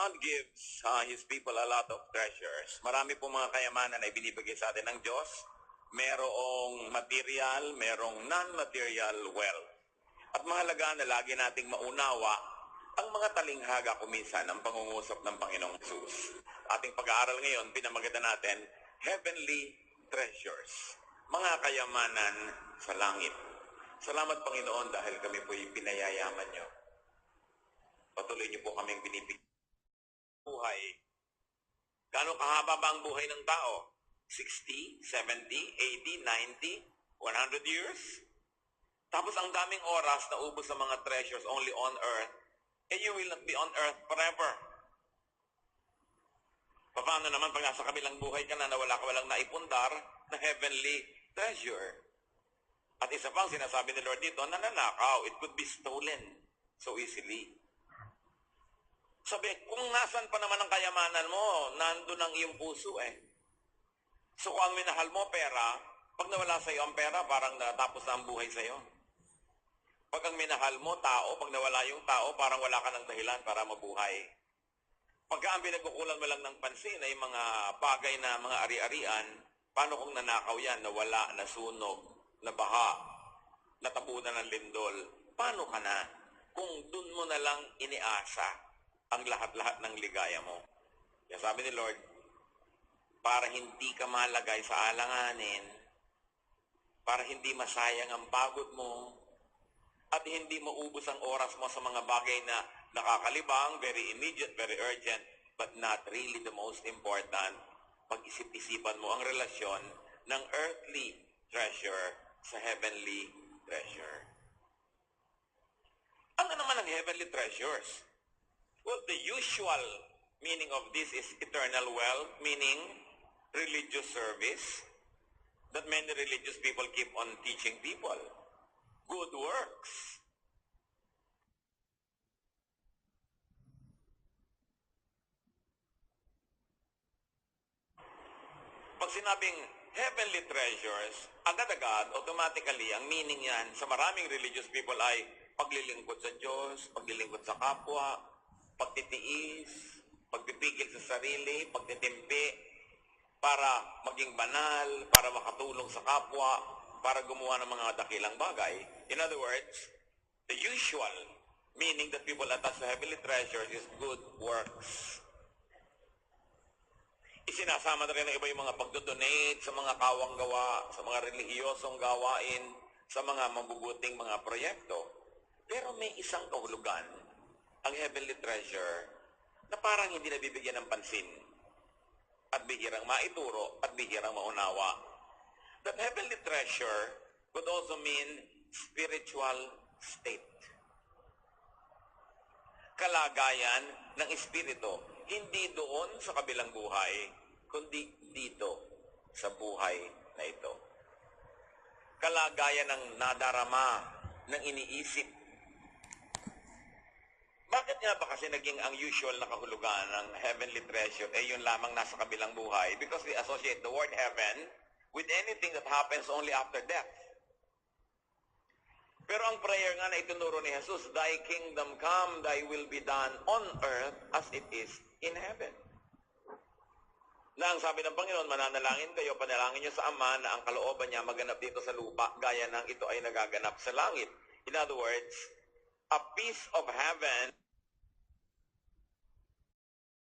God gives His people a lot of treasures. Marami po mga kayamanan na ibinibigay sa atin ng Diyos. Merong material, merong non-material wealth. At mahalaga na lagi nating maunawa ang mga talinghaga kuminsan ng pangungusap ng Panginoong Jesus. Ating pag-aaral ngayon, pinamagatan natin, heavenly treasures. Mga kayamanan sa langit. Salamat Panginoon dahil kami po'y pinayayaman niyo. Patuloy niyo po kaming binibigyan. Buhay. Gaano kahaba ba ang buhay ng tao? 60, 70, 80, 90, 100 years? Tapos ang daming oras na ubos sa mga treasures only on earth, and you will not be on earth forever. Paano naman pag nasa kabilang buhay ka na walang naipundar na heavenly treasure? At isa pang sinasabi ni Lord dito, nananakaw, it could be stolen so easily. Sabi, kung nasan pa naman ang kayamanan mo, nandun ang iyong puso eh. So kung ang minahal mo pera, pag nawala sa iyo ang pera, parang natapos na ang buhay sa iyo. Pag ang minahal mo tao, pag nawala yung tao, parang wala ka ng dahilan para mabuhay. Pagka ang pinagkukulan mo lang ng pansin ay mga bagay na mga ari-arian, paano kung nanakaw yan, nawala, nasunog, nabaha, natabunan ng lindol? Paano ka na kung dun mo na lang iniasa ang lahat-lahat ng ligaya mo? Kaya sabi ni Lord, para hindi ka malagay sa alanganin, para hindi masayang ang pagod mo, at hindi maubos ang oras mo sa mga bagay na nakakalibang, very immediate, very urgent, but not really the most important, pag-isip-isipan mo ang relasyon ng earthly treasure sa heavenly treasure. Ano naman ang heavenly treasures? Well, the usual meaning of this is eternal wealth, meaning religious service that many religious people keep on teaching people. Good works. Pag sinabing heavenly treasures, agad-agad, automatically, ang meaning yan sa maraming religious people ay paglilingkod sa Diyos, paglilingkod sa kapwa, pagtitiis, pagpipigil sa sarili, pagtitimpi, para maging banal, para makatulong sa kapwa, para gumawa ng mga dakilang bagay. In other words, the usual meaning that people attach to heavenly treasures is good works. Isinasama na rin ng iba yung mga pagdodonate sa mga kawang gawa, sa mga relihiyosong gawain, sa mga mabubuting mga proyekto. Pero may isang kahulugan, ang heavenly treasure, na parang hindi nabibigyan ng pansin at bihirang maituro at bihirang maunawa. That heavenly treasure could also mean spiritual state. Kalagayan ng espiritu, hindi doon sa kabilang buhay, kundi dito sa buhay na ito. Kalagayan ng nadarama, ng iniisip. Bakit nga ba kasi naging ang usual na kahulugan ng heavenly treasure ay yun lamang nasa kabilang buhay? Because we associate the word heaven with anything that happens only after death. Pero ang prayer nga na itinuro ni Jesus, Thy kingdom come, Thy will be done on earth as it is in heaven. Na ang sabi ng Panginoon, mananalangin kayo, panalangin niyo sa Ama na ang kalooban niya maganap dito sa lupa, gaya ng ito ay nagaganap sa langit. In other words, a piece of heaven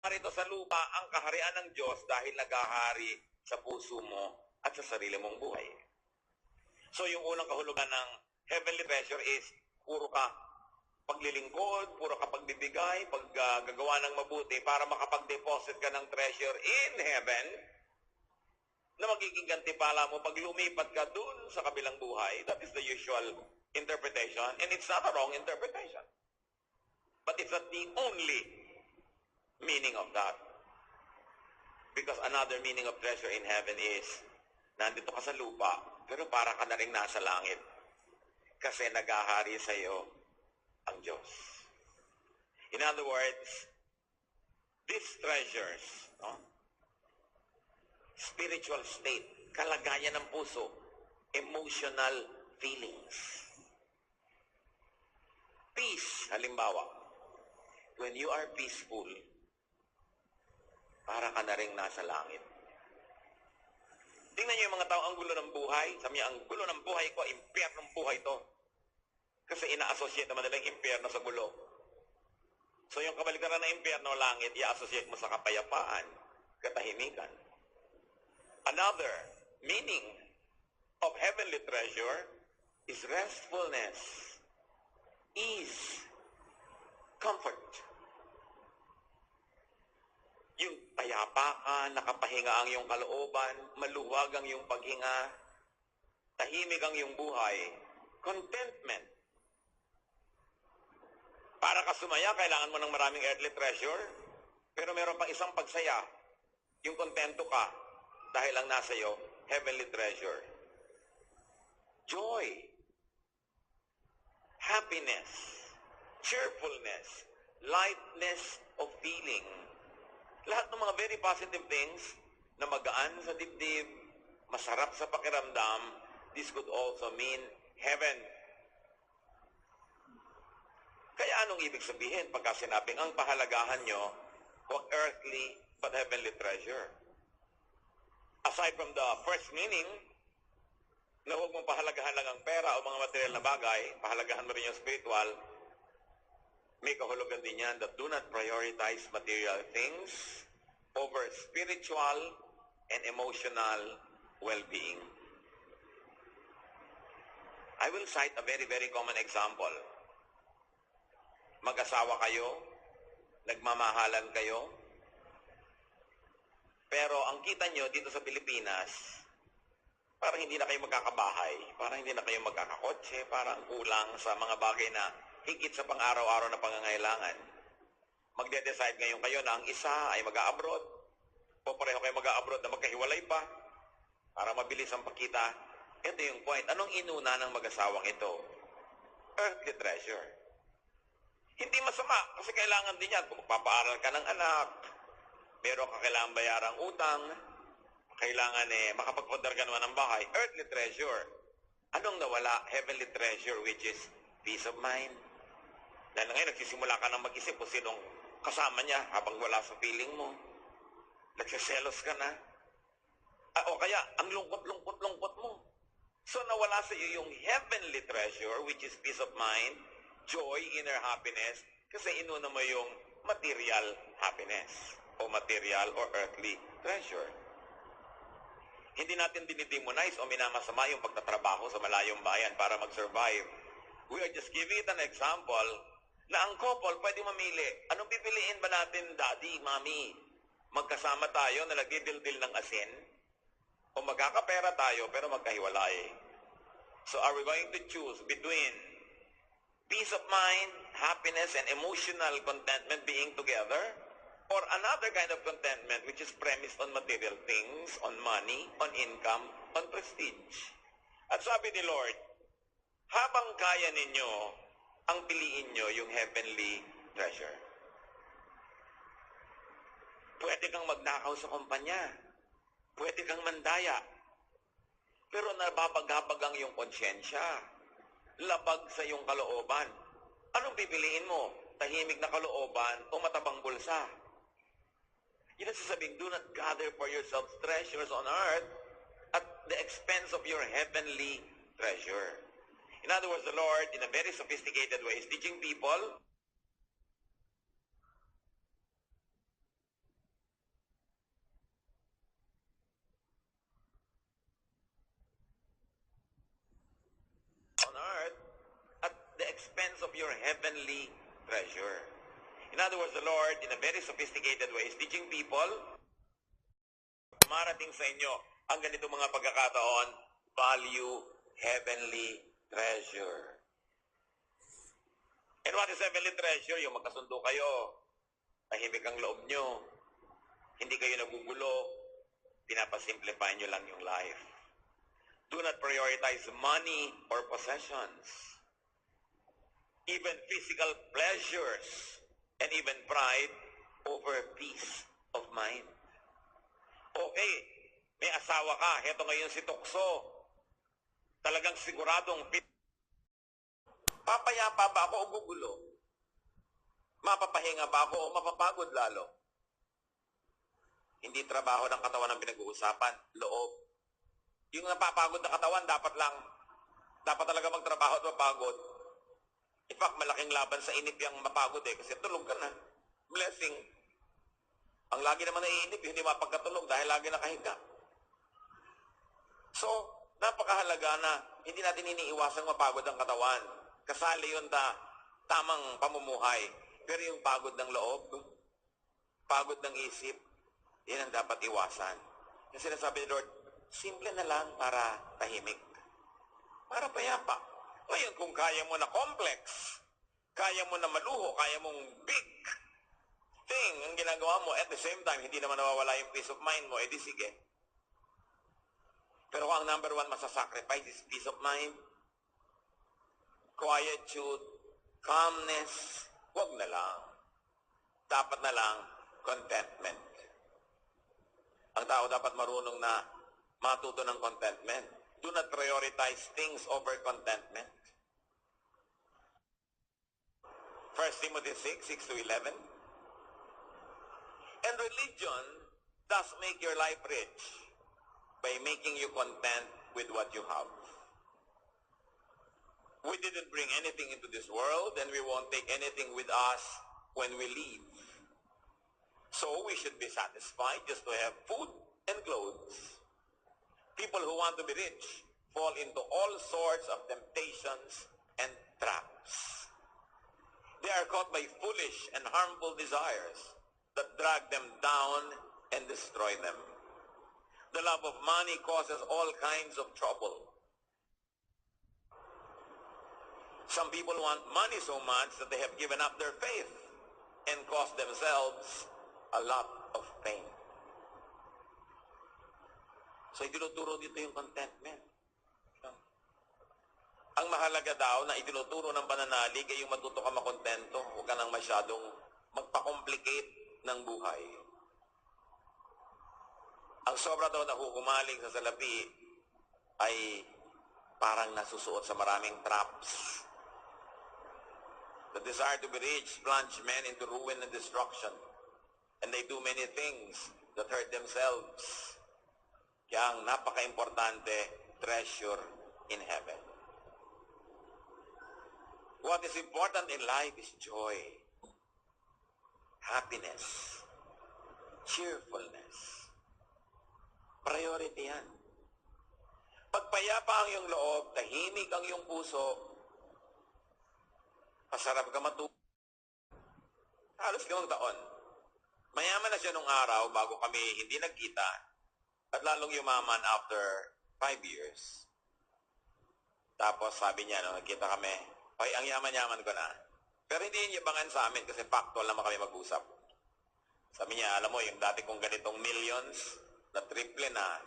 narito sa lupa ang kaharian ng Diyos dahil naghahari sa puso mo at sa sarili mong buhay. So yung unang kahulugan ng heavenly treasure is puro ka paglilingkod, puro ka pagbibigay, paggagawa ng mabuti para makapag-deposit ka ng treasure in heaven na magiging gantipala mo pag lumipat ka dun sa kabilang buhay. That is the usual interpretation, and it's not a wrong interpretation. But it's not the only meaning of that. Because another meaning of treasure in heaven is, nandito ka sa lupa, pero para ka na rin nasa langit. Kasi naghahari sa iyo ang Diyos. In other words, these treasures, spiritual state, kalagayan ng puso, emotional feelings. Peace, halimbawa, when you are peaceful, para ka na rin nasa langit. Tingnan niyo yung mga tao, ang gulo ng buhay. Sabi niya, ang gulo ng buhay ko, impyernong buhay to. Kasi ina-associate naman nila yung impyerno sa gulo. So yung kabaligtaran ng impyerno, langit, i-associate mo sa kapayapaan, katahimikan. Another meaning of heavenly treasure is restfulness, ease, comfort. Yung payapa ka, nakapahinga ang iyong kalooban, maluwag ang iyong paghinga, tahimik ang iyong buhay, contentment. Para ka sumaya, kailangan mo ng maraming earthly treasure, pero meron pang isang pagsaya, yung kontento ka, dahil ang nasa iyo, heavenly treasure. Joy, happiness, cheerfulness, lightness of feeling. Lahat ng mga very positive things na magaan sa dibdib, masarap sa pakiramdam, this could also mean heaven. Kaya anong ibig sabihin pagka sinabing ang pahalagahan nyo, huwag earthly but heavenly treasure? Aside from the first meaning, na huwag mong pahalagahan lang ang pera o mga material na bagay, pahalagahan mo rin yung spiritual, may kahulugan din yan that do not prioritize material things over spiritual and emotional well-being. I will cite a very, very common example. Mag-asawa kayo, nagmamahalan kayo, pero ang kita nyo dito sa Pilipinas, parang hindi na kayo magkakabahay, parang hindi na kayo magkakakotse, parang kulang sa mga bagay na higit sa pang-araw-araw na pangangailangan. Magde-decide ngayon kayo na ang isa ay mag-a-abroad, o pareho kayo mag-a-abroad na magkahiwalay pa, para mabilis ang pagkita. Ito yung point. Anong inuna ng mag-asawang ito? Earthly treasure. Hindi masama, kasi kailangan din yan. Kung magpapaaral ka ng anak, meron ka kailangan bayarang utang, kailangan makapagpundar ka naman ng bahay. Earthly treasure. Anong nawala? Heavenly treasure, which is peace of mind. Dahil ngayon, nagsisimula ka ng mag-isip kung sinong kasama niya habang wala sa feeling mo. Nagsiselos ka na. O kaya, ang lungkot mo. So, nawala sa iyo yung heavenly treasure, which is peace of mind, joy, inner happiness, kasi inuna mo yung material happiness o material or earthly treasure. Hindi natin dinidemonize o minamasama yung pagtatrabaho sa malayong bayan para mag-survive. We are just giving it an example na ang couple pwede mamili. Anong pipiliin ba natin, daddy, mommy? Magkasama tayo na nagdidildil ng asin? O magkakapera tayo pero magkahiwalay? So are we going to choose between peace of mind, happiness, and emotional contentment being together? Or another kind of contentment which is premised on material things, on money, on income, on prestige? At sabi ni Lord, habang kaya ninyo, ang piliin nyo yung heavenly treasure. Pwede kang magnakaw sa kumpanya. Pwede kang mandaya. Pero nababaghabag ang iyong konsyensya. Labag sa iyong kalooban. Anong pipiliin mo? Tahimik na kalooban o matabang bulsa? Yun ang sasabing, do not gather for yourselves treasures on earth at the expense of your heavenly treasure. In other words, the Lord, in a very sophisticated way, is teaching people on earth at the expense of your heavenly treasure. In other words, the Lord, in a very sophisticated way, is teaching people, marating sa inyo ang ganito mga pagkakataon, value heavenly treasure. And what is heavenly treasure? Yung magkasundo kayo, tahimik ang loob nyo, hindi kayo nagugulo, pinapasimplify nyo lang yung life. Do not prioritize money or possessions. Even physical pleasures and even pride over peace of mind. Okay, may asawa ka, heto ngayon si Tukso. Talagang siguradong papayapa ba ako o gugulo? Mapapahinga ba ako o mapapagod lalo? Hindi trabaho ng katawan ang pinag-uusapan, loob. Yung napapagod na katawan, dapat talaga magtrabaho at mapagod. In fact, malaking laban sa inip yung mapagod kasi tulog ka na. Blessing. Ang lagi naman naiinip, hindi mapagkatulog dahil lagi nakahiga. So, napakahalaga na hindi natin iniiwasang mapagod ang katawan. Kasali yun tamang pamumuhay. Pero yung pagod ng loob, pagod ng isip, yan ang dapat iwasan. Kasi sinasabi ni Lord, simple na lang para tahimik. Para payapa. Ngayon, kung kaya mo na complex, kaya mo na maluho, kaya mong big thing ang ginagawa mo, at the same time, hindi naman nawawala yung peace of mind mo, edi sige. Pero kung ang number one masasacrifice is peace of mind, quietude, calmness, wag na lang. Dapat na lang contentment. Ang tao dapat marunong na matuto ng contentment. Do not prioritize things over contentment. 1 Timothy 6:6-11. And religion does make your life rich by making you content with what you have. We didn't bring anything into this world, and we won't take anything with us when we leave. So we should be satisfied just to have food and clothes. People who want to be rich fall into all sorts of temptations and traps. They are caught by foolish and harmful desires that drag them down and destroy them. The love of money causes all kinds of trouble. Some people want money so much that they have given up their faith and caused themselves a lot of pain. So, itinuturo dito yung contentment. Ang mahalaga daw na itinuturo ng pananalig ay yung matuto ka makontento. Huwag ka nang masyadong magpa-complicate ng buhay. Ang sobra daw na huhumaling sa salapi ay parang nasusuot sa maraming traps. The desire to be rich plunge men into ruin and destruction. And they do many things that hurt themselves. Kaya ang napaka-importante, treasure in heaven. What is important in life is joy, happiness, cheerfulness. Priority yan. Pagpayapa ang iyong loob, tahimik ang iyong puso, masarap ka matulog. Halos 5 taon. Mayaman na siya nung araw bago kami hindi nagkita at lalong yumaman after 5 years. Tapos sabi niya, nagkita kami, "Hoy, ang yaman-yaman ko na." Pero hindi niya bangan sa amin kasi factual naman kami mag-usap. Sabi niya, alam mo, yung dati kong ganitong millions, na triple na.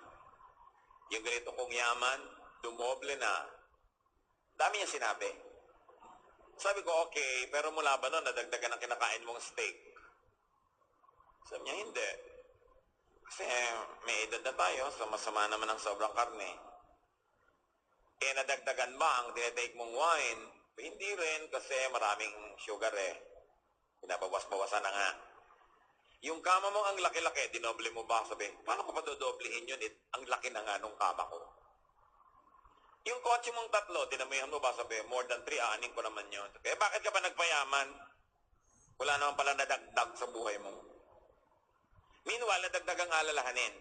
Yung ganito kong yaman, dumoble na. Dami niya sinabi. Sabi ko, okay, pero mula ba nun, nadagdagan ang kinakain mong steak? Sabi niya, hindi. Kasi may edad na tayo, so masama naman ang sobrang karne. Nadagdagan ba ang tinetake mong wine? Hindi rin, kasi maraming sugar Pinabawas-bawasan na nga. Yung kama mo ang laki-laki, dinoble mo ba? Sabi, paano ko pa dodoblehin yun? Ang laki na nga nung kama ko. Yung kotse mong 3, dinamihan mo ba? Sabi, more than 3, aanin ko naman yun. Sabi, bakit ka ba nagpayaman? Wala naman pala nadagdag sa buhay mo. Meanwhile, nadagdag ang alalahanin.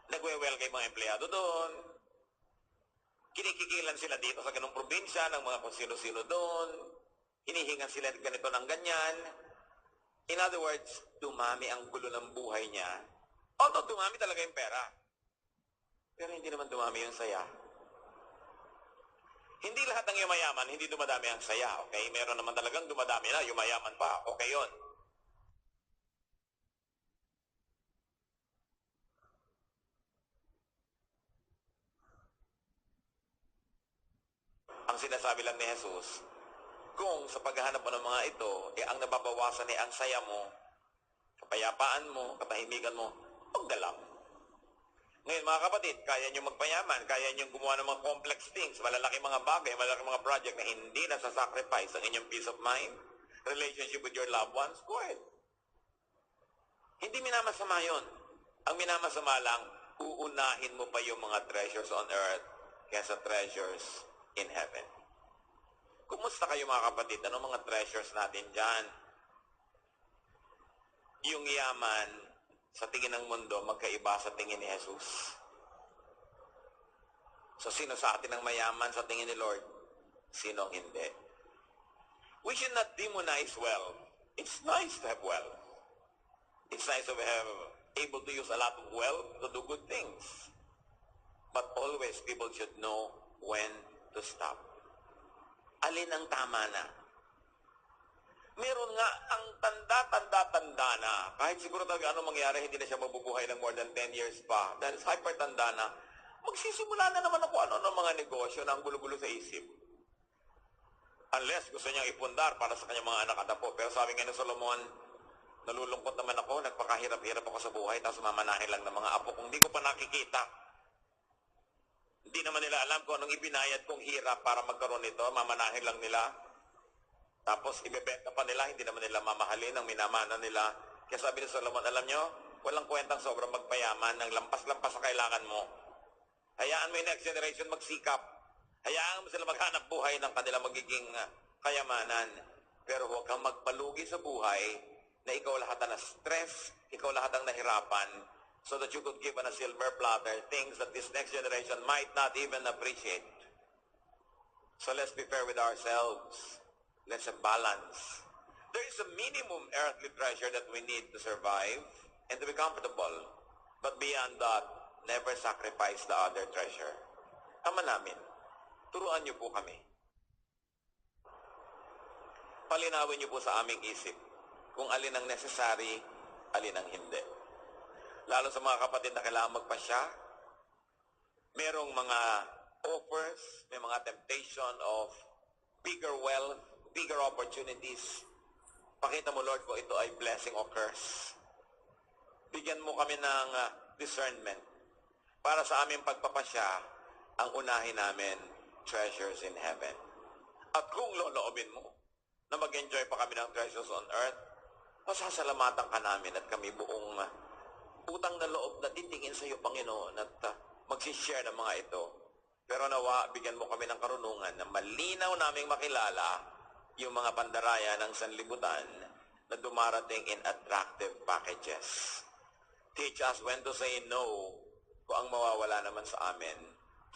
Nagwe-welcome mga empleyado doon. Kinikikilan sila dito sa ganung probinsya ng mga kung sino-sino doon. Hinihingan sila ganito ng ganyan. In other words, dumami ang gulo ng buhay niya. Although dumami talaga yung pera. Pero hindi naman dumami yung saya. Hindi lahat ng yumayaman, hindi dumadami ang saya. Okay? Meron naman talagang dumadami na, yumayaman pa. Okay yun. Ang sinasabi lang ni Jesus, kung sa paghahanap mo ng mga ito, ang nababawasan ang saya mo, kapayapaan mo, katahimikan mo, huwag na lang. Ngayon mga kapatid, kaya nyo magpayaman, kaya nyo gumawa ng mga complex things, malalaki mga bagay, malalaki mga project na hindi nasa-sacrifice ang inyong peace of mind, relationship with your loved ones, go ahead. Hindi minamasama yun. Ang minamasama lang, uunahin mo pa yung mga treasures on earth kaysa treasures in heaven. Kumusta kayo mga kapatid? Ano mga treasures natin dyan? Yung yaman, sa tingin ng mundo, magkaiba sa tingin ni Jesus. So, sino sa atin ang mayaman sa tingin ni Lord? Sino ang hindi? We should not demonize wealth. It's nice to have wealth. It's nice to have able to use a lot of wealth to do good things. But always, people should know when to stop. Alin ang tama na? Meron nga ang tanda na. Kahit siguro talaga anong mangyari, hindi na siya mabubuhay ng more than 10 years pa. Dahil hyper-tanda na, magsisimula na naman ako ano ng mga negosyo na ang gulo-gulo sa isip. Unless gusto niyang ipundar para sa kanyang mga anak at apo. Pero sabi nga ni Solomon, nalulungkot naman ako, nagpakahirap-hirap ako sa buhay, tapos mamanahin lang ng mga apo kung hindi ko pa nakikita. Hindi naman nila alam kung anong ibinayad kong hirap para magkaroon nito, mamanahin lang nila. Tapos ibebenta pa nila, hindi naman nila mamahalin ang minamana nila. Kaya sabi ni Solomon, alam nyo, walang kwentang sobrang magpayaman ng lampas-lampas sa kailangan mo. Hayaan mo yung next generation magsikap. Hayaan mo sila maghanap buhay ng kanila magiging kayamanan. Pero huwag kang magpalugi sa buhay na ikaw lahat ang na-stress, ikaw lahat ang nahirapan, so that you could give on a silver platter things that this next generation might not even appreciate. So let's be fair with ourselves. Let's have balance. There is a minimum earthly treasure that we need to survive and to be comfortable. But beyond that, never sacrifice the other treasure. Ama namin, turuan niyo po kami. Palinawin niyo po sa aming isip kung alin ang necessary, alin ang hindi. Lalo sa mga kapatid na kailangan magpasya, merong mga offers, may mga temptation of bigger wealth, bigger opportunities. Pakita mo, Lord, kung ito ay blessing o curse. Bigyan mo kami ng discernment para sa aming pagpapasya, ang unahin namin, treasures in heaven. At kung loloobin mo na mag-enjoy pa kami ng treasures on earth, masasalamatan ka namin at kami buong utang na loob na titingin sa iyo, Panginoon, at magsishare ng mga ito. Pero nawa, bigyan mo kami ng karunungan na malinaw naming makilala yung mga pandaraya ng sanlibutan na dumarating in attractive packages. Teach us when to say no kung ang mawawala naman sa amin,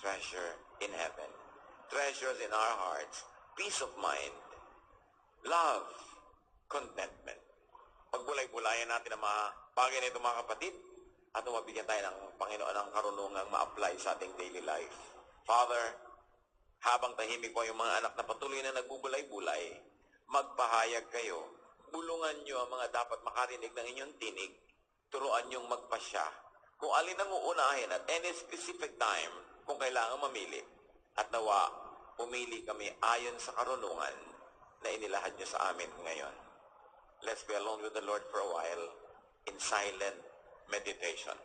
treasure in heaven. Treasures in our hearts, peace of mind, love, contentment. Pagbulay-bulayan natin ang mga bagay na ito, mga kapatid, at mabigyan tayo ng Panginoon ng karunungang ma-apply sa ating daily life. Father, habang tahimik po yung mga anak na patuloy na nagbubulay-bulay, magpahayag kayo. Bulungan nyo ang mga dapat makarinig ng inyong tinig. Turuan nyong magpasya. Kung alin ang uunahin at any specific time, kung kailangan mamili. At nawa, pumili kami ayon sa karunungan na inilahad nyo sa amin ngayon. Let's be alone with the Lord for a while in silent meditation.